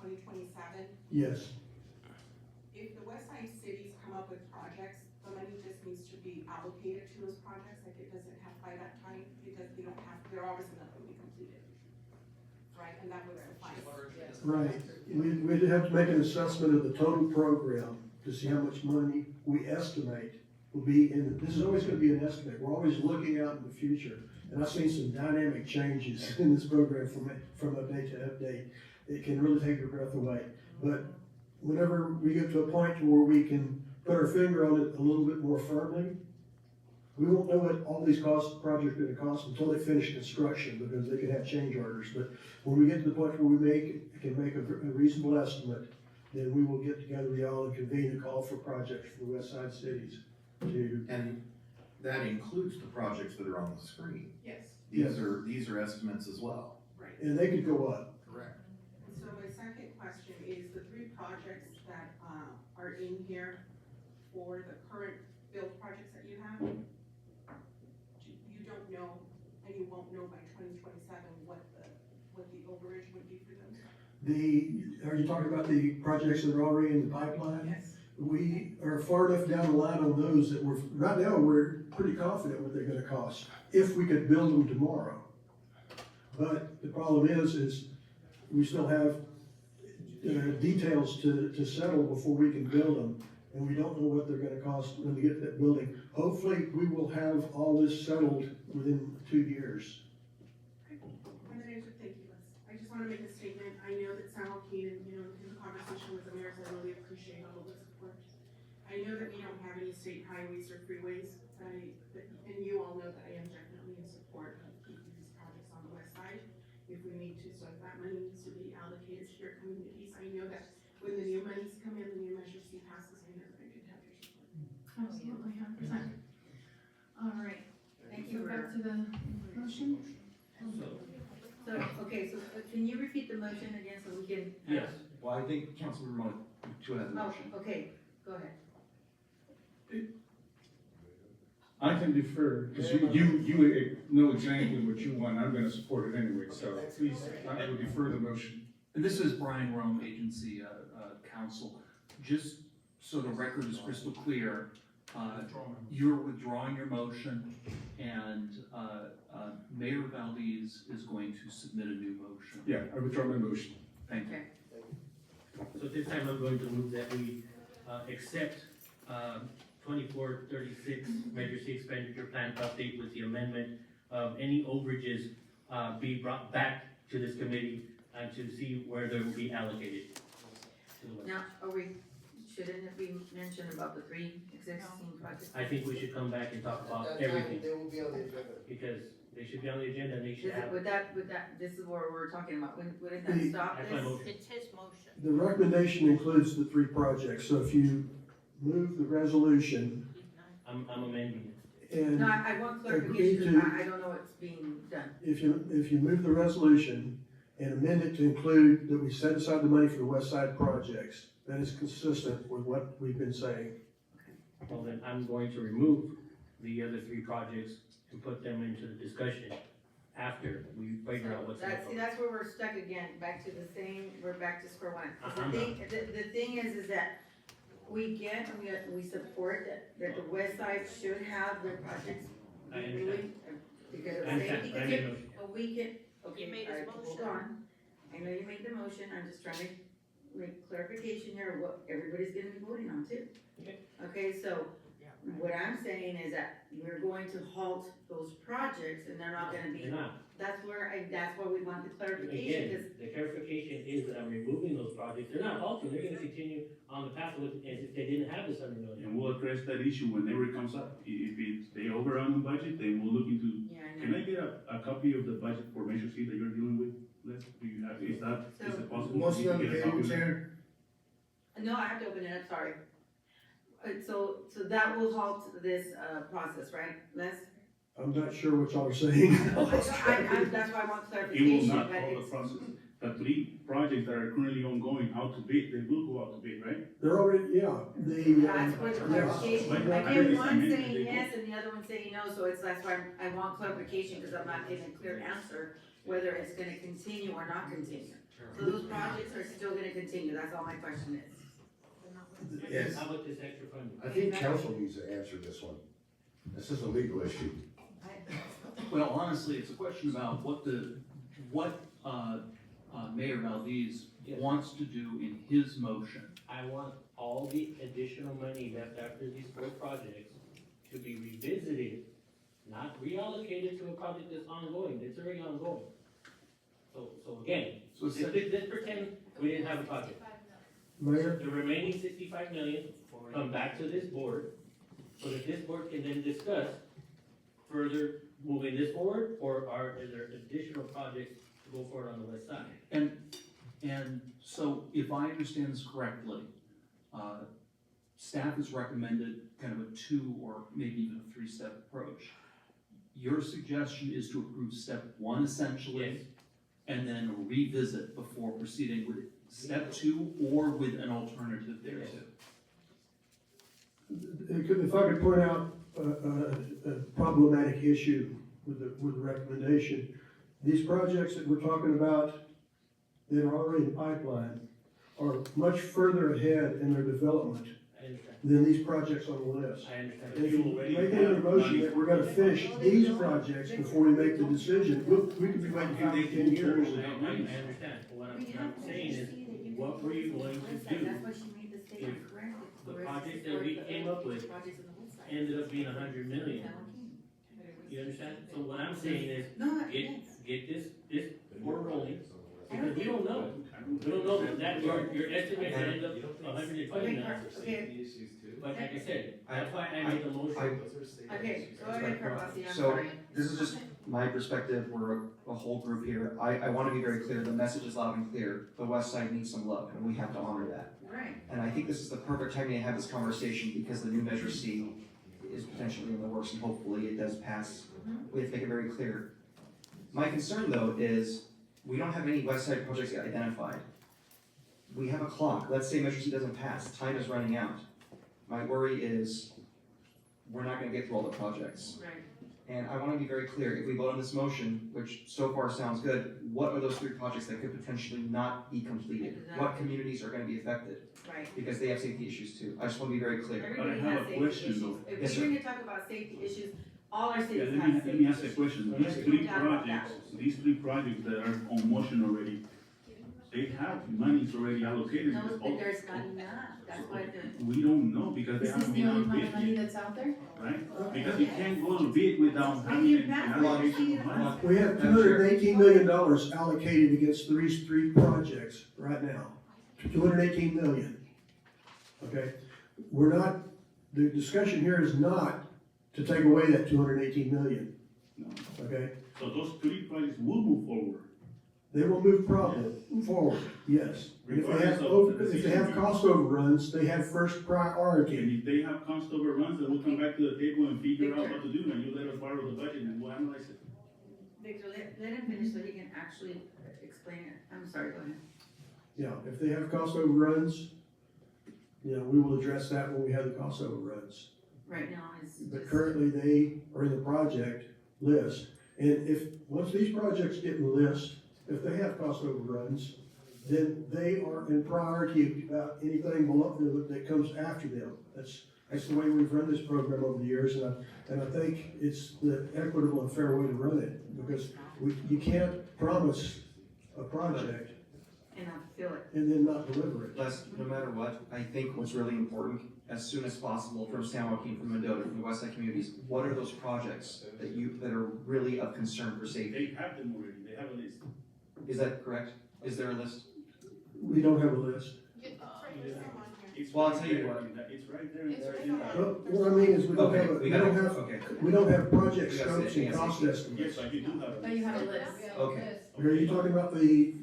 2027. Yes, If the Westside cities come up with projects, the money just needs to be allocated to those projects, like it doesn't have by that time, because they don't have, they're always not going to be completed. Right, and that would suffice. right. We'd have to make an assessment of the total program to see how much money we estimate will be in it. This is always gonna be an estimate. We're always looking out in the future. And I've seen some dynamic changes in this program from update to update. It can really take your breath away. But whenever we get to a point to where we can put our finger on it a little bit more firmly, we won't know what all these projects are gonna cost until they finish construction, because they can have change orders. But when we get to the point where we can make a reasonable estimate, then we will get together with y'all and convene a call for projects for the West Side cities to. And that includes the projects that are on the screen. Yes, These are estimates as well. right. And they could go up. Correct. So my second question is the three projects that are in here for the current build projects that you have, you don't know, and you won't know by 2027 what the overage would be for them? Are you talking about the projects that are already in the pipeline? Yes. We are far enough down the line on those that right now, we're pretty confident what they're gonna cost, if we could build them tomorrow. But the problem is we still have details to settle before we can build them, and we don't know what they're gonna cost when we get to that building. Hopefully, we will have all this settled within 2 years. And then thank you, Liz. I just want to make a statement. I know that San Joaquin, in the conversation with the mayors, I really appreciate all of the support. I know that we don't have any state highways or freeways, and you all know that I am definitely in support of keeping these projects on the west side. If we need to, so if that money needs to be allocated to your communities, I know that when the new monies come in, the new Measure C passes, I know that I could have your support. Absolutely, 100%. All right, Thank so you. back to the motion. So, okay, so can you repeat the motion again so we can? Yes, well, I think Councilmember Montoya has a Oh, motion. okay, go ahead. I can defer, because you know exactly what you want, I'm gonna support it anyway, so please, I will defer the motion. And this is Brian Rome, Agency Counsel. Just so the record is crystal clear, you're withdrawing your motion, and Mayor Valdez is going to submit a new motion. Yeah, I withdraw my motion. Thank you. So this time I'm going to move that we accept 2436 Measure C expenditure plan update with the amendment of any overages be brought back to this committee and to see where they will be allocated. to the west. Now, shouldn't it be mentioned about the 3 existing projects? I think we should come back and talk about everything. They will be on the agenda. Because they should be on the agenda and they should have. Would that, this is what we're talking about, wouldn't that stop That's my this? motion. It's his motion. The recommendation includes the 3 projects, so if you move the resolution I'm amending it. and No, I want Agree clarification, to- because I don't know what's being done. if you move the resolution and amend it to include that we set aside the money for the West Side projects, that is consistent with what we've been saying. Well, then I'm going to remove the other 3 projects and put them into the discussion after we figure out what's. That's where we're stuck again, back to the same, we're back to square one. Uh-huh. The thing is that we support that the west side should have their projects I understand. moving, because I of understand, safety, but I made a motion. but we can, okay, You made all his right, hold motion. on. I know you made the motion, I'm just trying to make clarification here of what everybody's gonna be voting on too. Okay. Okay, so what I'm saying is that we're going to halt those projects and they're not gonna be, They're not. that's why we want the clarification, Again, because the clarification is that I'm removing those projects. They're not halting, they're gonna continue on the path with, as if they didn't have this $100 million. And we'll address that issue whenever it comes up. If they overrun the budget, then we'll look into, yeah, I can know. I get a copy of the budget for Measure C that you're dealing with? Les, do you have, is it possible? Motion for on you the to get a table, copy of it? Chair. No, I have to open it up, sorry. So that will halt this, process, right, Les? I'm not sure what y'all are saying. That's why I want It will clarification, not but follow the it's, process. The 3 projects that are currently ongoing out to bid, they will go out to bid, right? They're already, yeah, that's where the clarification, Like, I I get really one submit saying that they yes and the other one saying no, so that's why I want clarification, because I'm not getting a clear answer. whether it's gonna continue or not continue. So those projects are still gonna continue, that's all my question is. Yes. How about this extra funding? I think council needs to answer this one. This is a legal issue. Well, honestly, it's a question about what Mayor Valdez Yes. wants to do in his motion. I want all the additional money left after these 4 projects to be revisited, not reallocated to a project that's ongoing, it's already ongoing. So again, So let's pretend we didn't have a project. Mayor, The remaining 65 million come back to this board, so that this board can then discuss further moving this forward, or is there additional projects to go forward on the west side? And so if I understand this correctly, staff has recommended kind of a 2 or maybe even a 3-step approach. Your suggestion is to approve step 1 essentially, Yes. and then revisit before proceeding with step 2 or with an alternative there too. if I could point out a problematic issue with the recommendation, these projects that we're talking about that are already in pipeline are much further ahead in their development I understand, than these projects on the list. I understand. And if you make it a motion that we're gonna finish these projects before we make the decision, we could be waiting 5 to 10 years. I understand, but what I'm saying is, what were you going to do? That's why she made the statement correct. The project that we came up with ended up being 100 million, you understand? So what I'm saying is, No, get this board rolling, because we don't know. We don't know that your estimate could end up 120 now. Okay, But like I said, that's why I made the motion. okay, go ahead, Firebaugh, I'm So, sorry. this is just my perspective, we're a whole group here. I wanna be very clear, the message is loud and clear. The west side needs some love, and we have to honor that. Right. And I think this is the perfect time to have this conversation, because the new Measure C is potentially in the works, and hopefully it does pass. We have to make it very clear. My concern, though, is we don't have any west side projects yet identified. We have a clock, let's say Measure C doesn't pass, time is running out. My worry is, we're not gonna get through all the projects. Right. And I wanna be very clear, if we vote on this motion, which so far sounds good, what are those 3 projects that could potentially not be completed? What Exactly. communities are gonna be affected? Right. Because they have safety issues too. I just wanna be very clear. Everybody have has a safety question, issues. though. If Yes, we're sir. gonna talk about safety issues, all our Yeah, cities let have me safety ask a issues. question. Let's These don't 3 talk about that. projects that are on motion already, they have monies already allocated. No, It's but all- there's not enough, that's why the. We don't know because they Is this haven't the been only on amount bid of money yet, that's out there? right? Because you can't go on bid without having an allocation of money. We have $218 million allocated against these 3 projects right now. $218 million. Okay? We're not, the discussion here is not to take away that $218 million. No. Okay? So those 3 projects will move forward. They will move forward, yes. And if they have cost overruns, they have first priority. And if they have cost overruns, then we'll come back to the table and figure out what to do, and you let us borrow the budget and we'll analyze it. Victor, let him finish so he can actually explain it. I'm sorry, go ahead. Yeah, if they have cost overruns, we will address that when we have the cost overruns. Right now is But just. currently, they are in the project list. And once these projects get in the list, if they have cost overruns, then they are in priority about anything below that comes after them. That's the way we've run this program over the years, and I think it's the equitable and fair way to run it, because you can't promise a project And I feel it. and then not deliver it. Les, no matter what, I think what's really important, as soon as possible, from San Joaquin, from Mendota, from the west side communities, what are those projects that are really of concern for safety? They have them already, they have a list. Is that correct? Is there a list? We don't have a list. It's Well, I'll right tell you there. what. It's right there in the agenda. But what I mean is, we don't have project We gotta scopes say and cost Yes, estimates. but you do have a But list. you have a list. Okay. Are you talking about the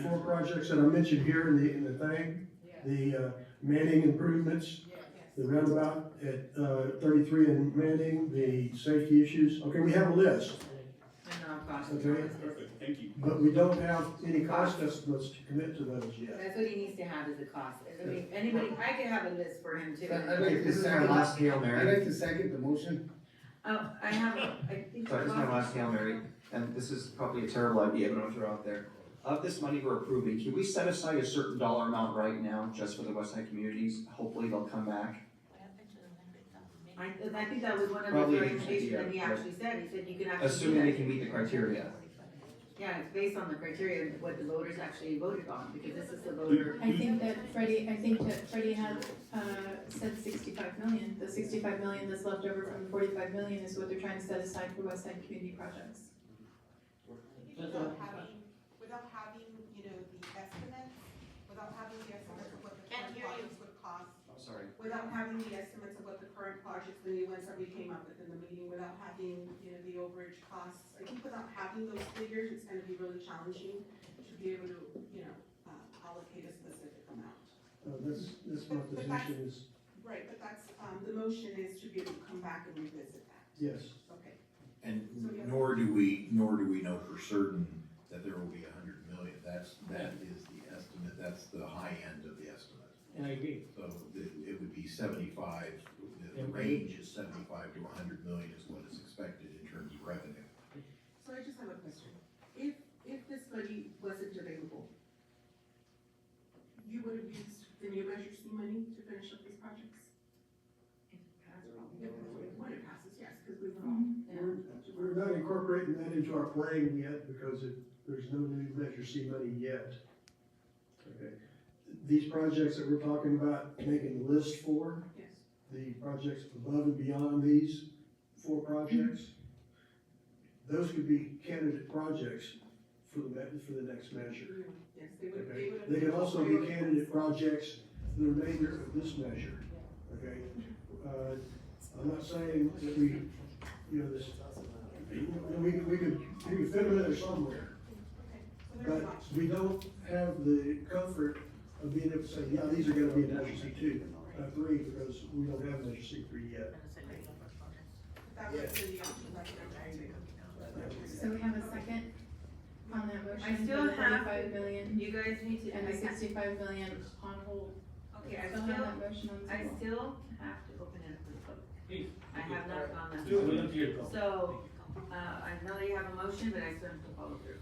4 projects that I mentioned here in the thing? The Manning improvements, the roundabout at 33 in Manning, the safety issues? Okay, we have a list, And not cost. Okay. Perfect, thank you. but we don't have any cost estimates to commit to those yet. That's what he needs to have is the cost. I mean, anybody, I could have a list for him too. Okay, this is my last Hail Mary. to second the motion. Oh, I have, I think. Sorry, this is my last Hail Mary. and this is probably a terrible idea, but I'm gonna throw it out there. Of this money we're approving, can we set aside a certain dollar amount right now, just for the Westside communities? Hopefully they'll come back. I think that was one of the Probably a good recommendations that he idea, actually said, he said you can actually do Assuming they that. can meet the criteria. Yeah, it's based on the criteria of what the voters actually voted on, because this is the voter. I think that Freddie had, said 65 million. The 65 million that's left over from the 45 million is what they're trying to set aside for Westside community projects. Without having, you know, the estimates, without having the estimates of what the current projects would cost, I'm sorry. without having the estimates of what the current projects, the new ones that we came up with in the meeting, without having, you know, the overage costs, I think without having those figures, it's gonna be really challenging to be able to, you know, allocate a specific amount. That's my position is, Right, but that's, the motion is to be able to come back and revisit that. yes. Okay. And nor do we know for certain that there will be 100 million. That is the estimate, that's the high end of the estimate. And I agree. So it would be 75, the range is 75 to 100 million is what is expected in terms of revenue. So I just have a question. If this money wasn't available, you would have used the new Measure C money to finish up these projects? When it passes, yes, because we've all. We're not incorporating that into our plan yet because there's no new Measure C money yet. Okay. These projects that we're talking about making a list for, Yes. the projects above and beyond these 4 projects, those could be candidate projects for the next measure. Yes, they would, Okay. would have. They could also be candidate projects for the remainder of this measure, okay? I'm not saying that we, you know, this, we could fit them in there somewhere. Okay, so there's an But option. we don't have the comfort of being able to say, yeah, these are gonna be in Measure C2, 3, because we don't have Measure C3 yet. That would have been the option, that's what I'm trying to. So we have a second on that motion. I still for the have- 45 million You guys need to. and the 65 million on hold. Okay, I Still have that motion on the I table. still have to open it up for the public. Please. I have not gone that Do far. it until you go. So, I know that you have a motion, but I still have to follow through.